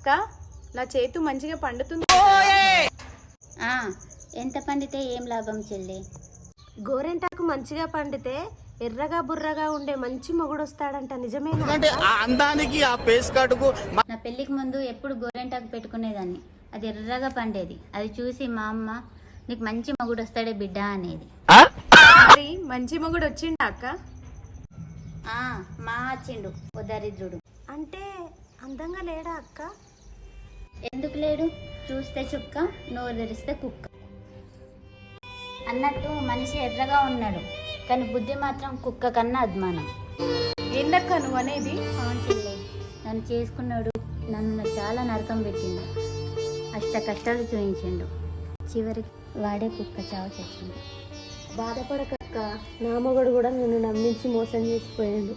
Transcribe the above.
అక్క, నా చేతు మంచిగా పండుతుంది. ఎంత పండితే ఏం లాభం చెల్లి? గోరెంటాకు మంచిగా పండితే ఎర్రగా బుర్రగా ఉండే మంచి మొగుడు వస్తాడంట, నిజమేనా? నా పెళ్ళికి ముందు ఎప్పుడు గోరెంటాకు పెట్టుకునేదాన్ని. అది ఎర్రగా పండేది. అది చూసి మా అమ్మ, నీకు మంచి మగుడు వస్తాడే బిడ్డ అనేది. మరి మంచి మొగుడు వచ్చిండా అక్క? మా వచ్చిండు ఓ దరిద్రుడు. అంటే అందంగా లేడా అక్క? ఎందుకు లేడు? చూస్తే చుక్క, నోరు తెరిస్తే కుక్క అన్నట్టు మనిషి ఎర్రగా ఉన్నాడు, కానీ బుద్ధి మాత్రం కుక్క కన్నా అద్మానం. ఏందక్క నువ్వు అనేది? చెల్లి, నన్ను చేసుకున్నాడు, నన్ను చాలా నరకం పెట్టిండు, అష్ట కష్టాలు చూపించిండు, చివరికి వాడే కుక్క చావు చచ్చిండు. బాధపడకక్క, నా మొగుడు కూడా నిన్ను నమ్మించి మోసం చేసిపోయాడు.